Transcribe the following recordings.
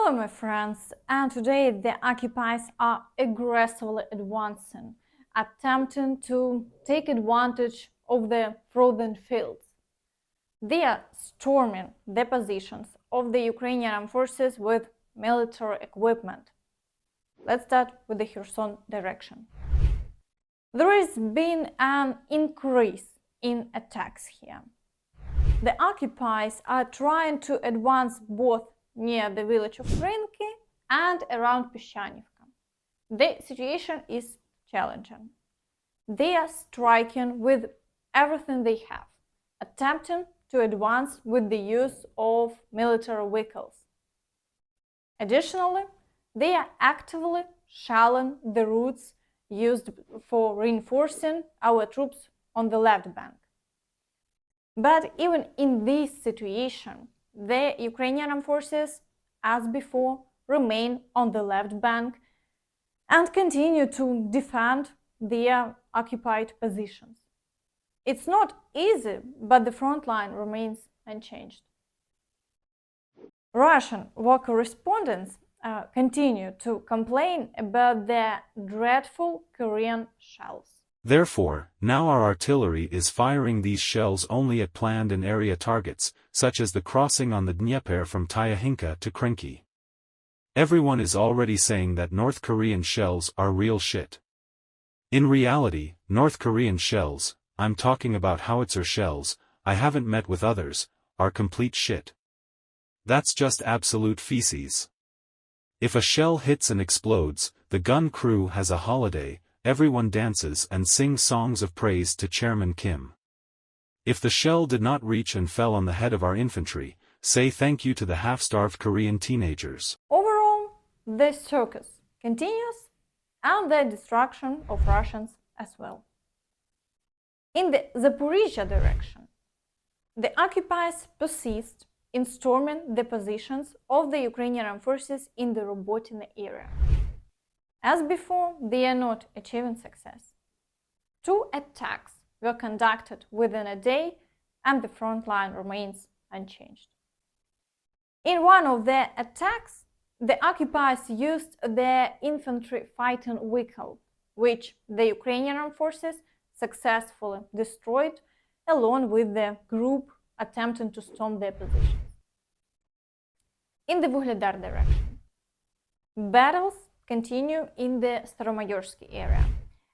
Hello, my friends, and today the occupiers are aggressively advancing, attempting to take advantage of the frozen fields. They are storming the positions of the Ukrainian armed forces with military equipment. Let's start with the Kherson direction. There has been an increase in attacks here. The occupiers are trying to advance both near the village of Rynki and around Pyshanivka. The situation is challenging. They are striking with everything they have, attempting to advance with the use of military vehicles. Additionally, they are actively shelling the routes used for reinforcing our troops on the left bank. But even in this situation, the Ukrainian armed forces, as before, remain on the left bank and continue to defend their occupied positions. It's not easy, but the front line remains unchanged. Russian war correspondents continue to complain about the dreadful Korean shells. Therefore, now our artillery is firing these shells only at planned and area targets, such as the crossing on the Dnieper from Tyahinka to Krynki. Everyone is already saying that North Korean shells are real shit. In reality, North Korean shells, I'm talking about howitzer shells, I haven't met with others, are complete shit. That's just absolute feces. If a shell hits and explodes, the gun crew has a holiday. Everyone dances and sings songs of praise to Chairman Kim. If the shell did not reach and fell on the head of our infantry, say thank you to the half-starved Korean teenagers. Overall, the circus continues and the destruction of Russians as well. In the Zaporizhzhia direction, the occupiers persist in storming the positions of the Ukrainian armed forces in the Robotyne area. As before, they are not achieving success. 2 attacks were conducted within a day and the front line remains unchanged. In one of the attacks, the occupiers used their infantry fighting vehicle, which the Ukrainian armed forces successfully destroyed along with the group attempting to storm their positions. In the Vuhledar direction, battles continue in the Staromayorsky area.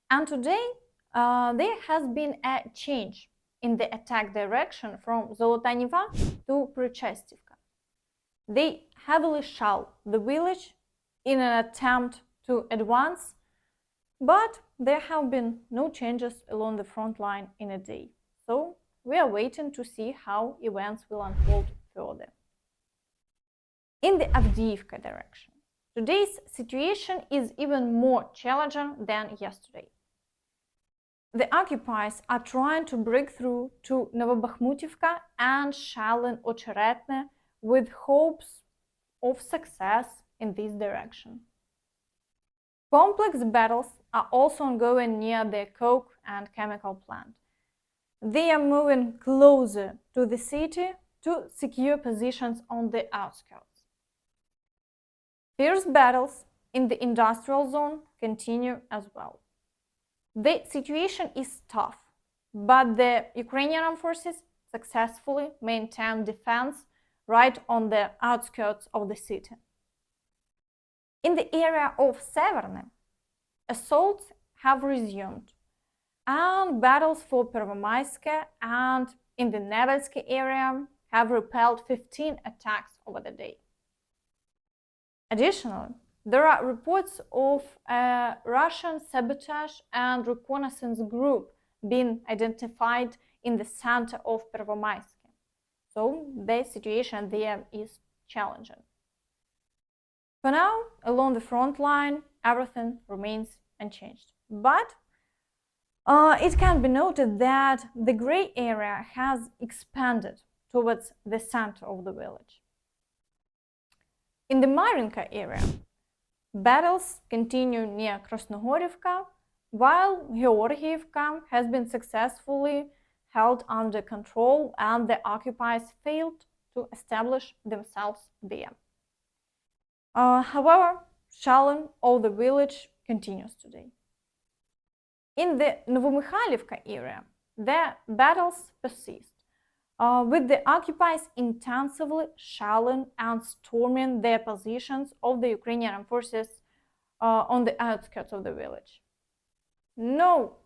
And today, there has been a change in the attack direction from Zolota Neva to Prechestivka. They heavily shell the village in an attempt to advance, but there have been no changes along the front line in a day. So we are waiting to see how events will unfold further. In the Avdiivka direction, today's situation is even more challenging than yesterday. The occupiers are trying to break through to Novobakhmutivka and shelling Ocheretne with hopes of success in this direction. Complex battles are also ongoing near the coke and chemical plant. They are moving closer to the city to secure positions on the outskirts. Fierce battles in the industrial zone continue as well. The situation is tough, but the Ukrainian armed forces successfully maintain defense right on the outskirts of the city. In the area of Severne, assaults have resumed, and battles for Pervomaiske and in the Nevelsky area have repelled 15 attacks over the day. Additionally, there are reports of a Russian sabotage and reconnaissance group being identified in the center of Pervomaiske. So the situation there is challenging. For now, along the front line, everything remains unchanged. But it can be noted that the gray area has expanded towards the center of the village. In the Marinka area, battles continue near Krasnogorivka, while Georgiivka has been successfully held under control and the occupiers failed to establish themselves there. However, shelling of the village continues today. In the Novomykhailivka area, the battles persist, with the occupiers intensively shelling and storming the positions of the Ukrainian forces on the outskirts of the village. No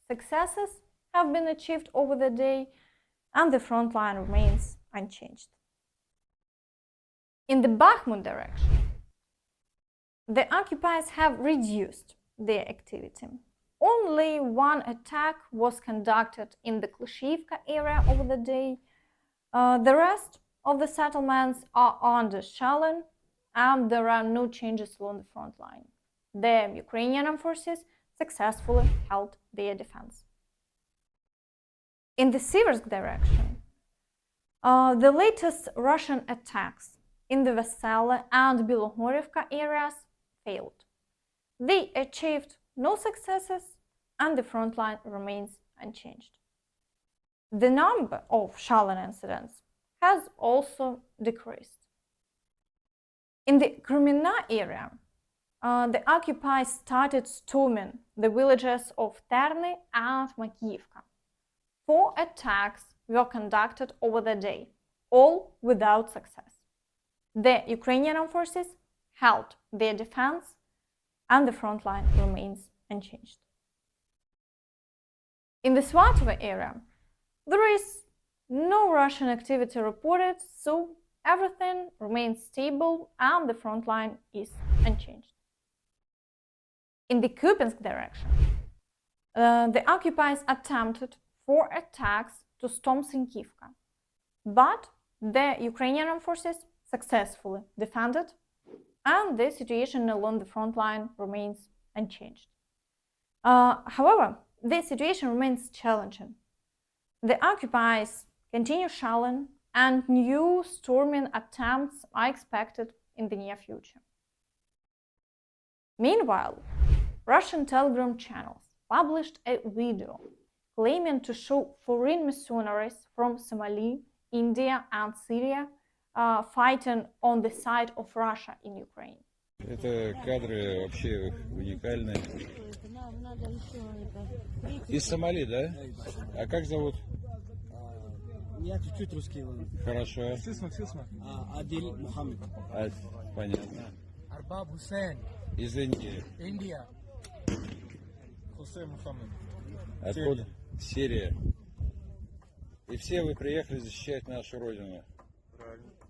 successes have been achieved over the day, and the front line remains unchanged. In the Bakhmut direction, the occupiers have reduced their activity. Only one attack was conducted in the Klishivka area over the day. The rest of the settlements are under shelling, and there are no changes along the front line. The Ukrainian forces successfully held their defense. In the Siversk direction, the latest Russian attacks in the Vesele and Bilohorivka areas failed. They achieved no successes, and the front line remains unchanged. The number of shelling incidents has also decreased. In the Kremina area, the occupiers started storming the villages of Terny and Makiivka. 4 attacks were conducted over the day, all without success. The Ukrainian forces held their defense, and the front line remains unchanged. In the Svatove area, there is no Russian activity reported, so everything remains stable and the front line is unchanged. In the Kupiansk direction, the occupiers attempted 4 attacks to storm Sinkivka, but the Ukrainian forces successfully defended, and the situation along the front line remains unchanged. However, the situation remains challenging. The occupiers continue shelling, and new storming attempts are expected in the near future. Meanwhile, Russian Telegram channels published a video claiming to show foreign mercenaries from Somalia, India, and Syria fighting on the side of Russia in Ukraine. Это кадры вообще уникальные. Из Сомали, да? А как зовут? Я чуть-чуть русский. Хорошо. Адиль Мухаммед. Понятно. Арбаб Хусейн. Из Индии. Индия. Хусейн Мухаммед. Откуда? Сирия. И все вы приехали защищать нашу родину.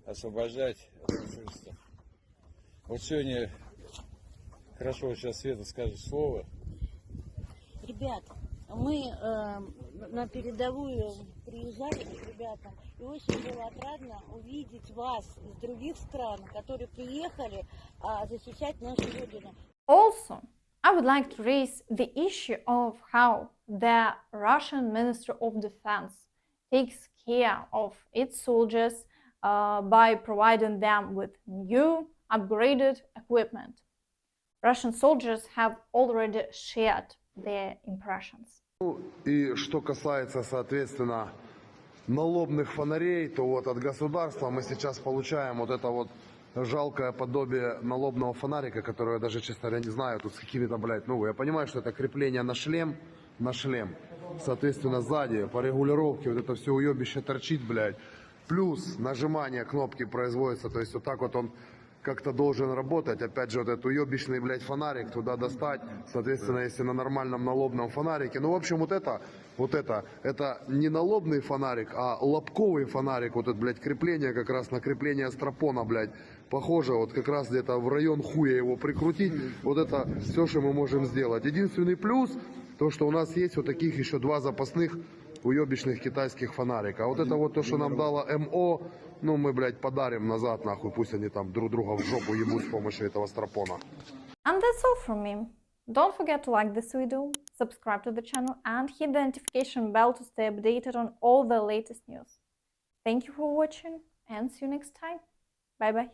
Освобождать от фашистов. Вот сегодня, хорошо, вот сейчас Света скажет слово. Ребят, мы на передовую приезжали к ребятам, и очень было отрадно увидеть вас из других стран, которые приехали защищать нашу родину. Also, I would like to raise the issue of how the Russian Ministry of Defense takes care of its soldiers by providing them with new, upgraded equipment. Russian soldiers have already shared their impressions. И что касается, соответственно, налобных фонарей, то вот от государства мы сейчас получаем вот это вот жалкое подобие налобного фонарика, которое я даже, честно говоря, не знаю, тут с какими-то, блядь, ну, я понимаю, что это крепление на шлем, соответственно, сзади по регулировке вот это все уебище торчит, блядь, плюс нажимание кнопки производится, то есть вот так вот он как-то должен работать, опять же, вот этот уебищный, блядь, фонарик туда достать, соответственно, если на нормальном налобном фонарике, ну, в общем, вот это не налобный фонарик, а лобковый фонарик, вот это, блядь, крепление, как раз на крепление стропона, блядь, похоже, вот как раз где-то в район хуя его прикрутить, вот это все, что мы можем сделать. Единственный плюс, то, что у нас есть вот таких еще 2 запасных уебищных китайских фонарика, а вот это вот то, что нам дало МО, ну, мы, блядь, подарим назад, нахуй, пусть они там друг друга в жопу ебут с помощью этого стропона. And that's all from me. Don't forget to like this video, subscribe to the channel and hit the notification bell to stay updated on all the latest news. Thank you for watching and see you next time. Bye bye.